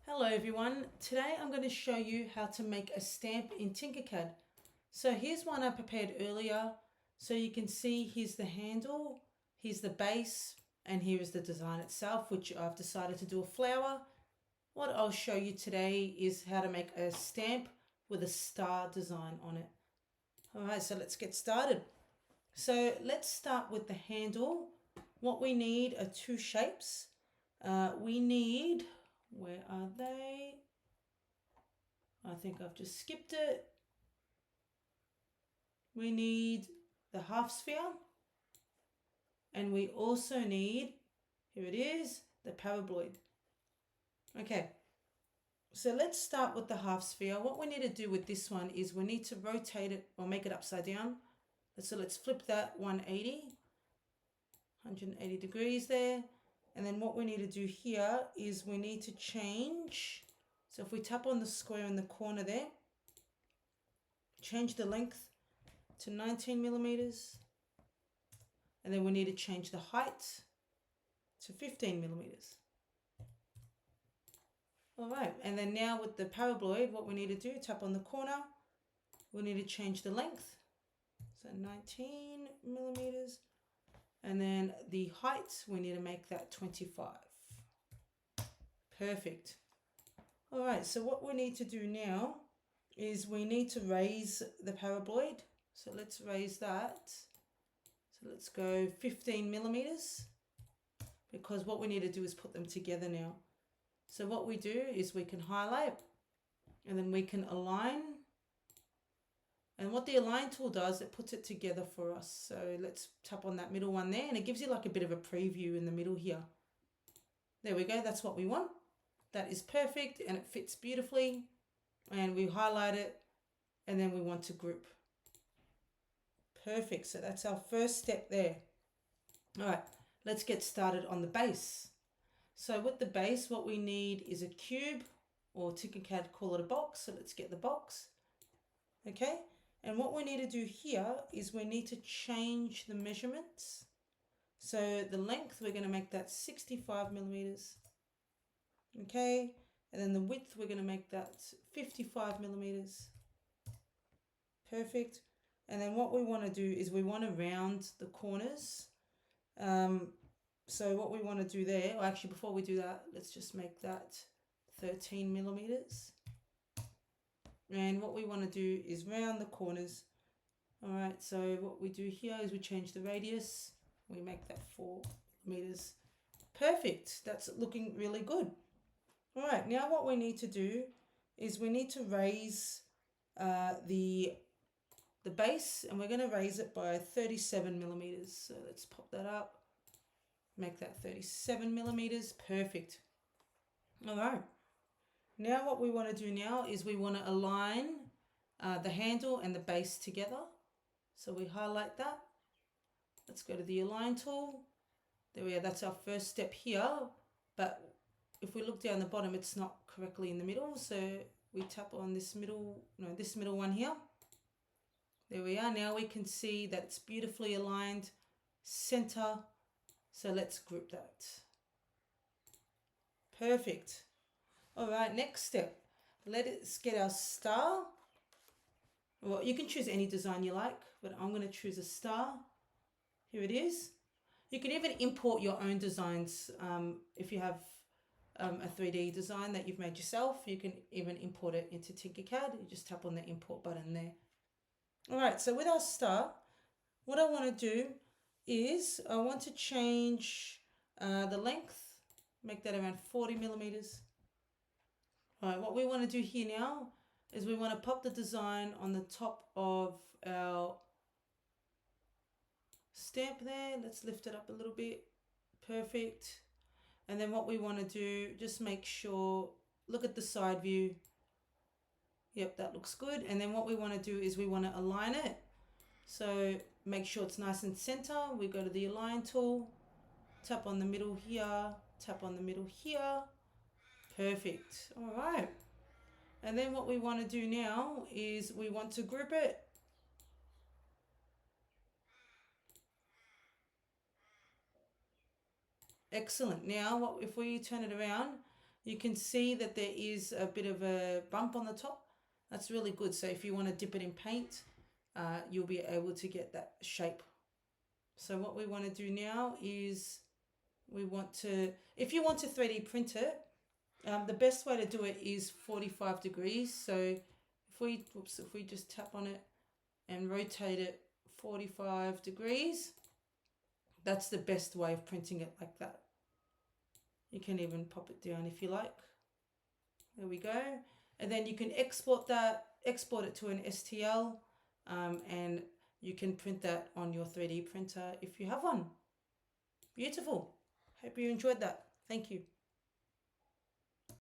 Hello everyone, today I'm going to show you how to make a stamp in TinkerCad. So here's one I prepared earlier. So you can see here's the handle, here's the base, and here is the design itself, which I've decided to do a flower. What I'll show you today is how to make a stamp with a star design on it. Alright, so let's get started. So let's start with the handle. What we need are two shapes. We need, where are they? I think I've just skipped it. We need the half sphere, and we also need, here it is, the paraboloid. Okay, so let's start with the half sphere. What we need to do with this one is we need to rotate it or make it upside down. So let's flip that 180 degrees there. And then what we need to do here is we need to change. So if we tap on the square in the corner there, change the length to 19 millimeters. And then we need to change the height to 15 millimeters. All right, and then now with the paraboloid, what we need to do, tap on the corner, we need to change the length. So 19 millimeters. And then the height, we need to make that 25. Perfect. All right, so what we need to do now is we need to raise the paraboloid. So let's raise that. So let's go 15 millimeters, because what we need to do is put them together now. So what we do is we can highlight and then we can align. And what the align tool does, it puts it together for us. So let's tap on that middle one there, and it gives you like a bit of a preview in the middle here. There we go, that's what we want. That is perfect and it fits beautifully. And we highlight it and then we want to group. Perfect, so that's our first step there. All right, let's get started on the base. So with the base, what we need is a cube, or TinkerCad call it a box. So let's get the box. Okay, and what we need to do here is we need to change the measurements. So the length, we're going to make that 65 millimeters. Okay, and then the width, we're going to make that 55 millimeters. Perfect. And then what we want to do is we want to round the corners. So what we want to do there, or actually before we do that, let's just make that 13 millimeters. And what we want to do is round the corners. All right, so what we do here is we change the radius. We make that 4 meters. Perfect, that's looking really good. All right, now what we need to do is we need to raise the base, and we're going to raise it by 37 millimeters. So let's pop that up. Make that 37 millimeters, perfect. All right, now what we want to do now is we want to align the handle and the base together. So we highlight that. Let's go to the align tool. There we are, that's our first step here. But if we look down the bottom, it's not correctly in the middle. So we tap on this middle one here. There we are, now we can see that it's beautifully aligned, center. So let's group that. Perfect. All right, next step. Let's get our star. Well, you can choose any design you like, but I'm going to choose a star. Here it is. You can even import your own designs. If you have a 3D design that you've made yourself, you can even import it into TinkerCad. You just tap on the import button there. All right, so with our star, what I want to do is I want to change the length, make that around 40 millimeters. All right, what we want to do here now is we want to pop the design on the top of our stamp there. Let's lift it up a little bit. Perfect. And then what we want to do, just make sure, look at the side view. Yep, that looks good. And then what we want to do is we want to align it. So make sure it's nice and center. We go to the align tool, tap on the middle here, tap on the middle here. Perfect. All right. And then what we want to do now is we want to group it. Excellent. Now, what if we turn it around? You can see that there is a bit of a bump on the top. That's really good. So if you want to dip it in paint, you'll be able to get that shape. So what we want to do now is if you want to 3D print it, the best way to do it is 45 degrees. So if we just tap on it and rotate it 45 degrees, that's the best way of printing it like that. You can even pop it down if you like. There we go. And then you can export it to an STL, and you can print that on your 3D printer if you have one. Beautiful. Hope you enjoyed that. Thank you.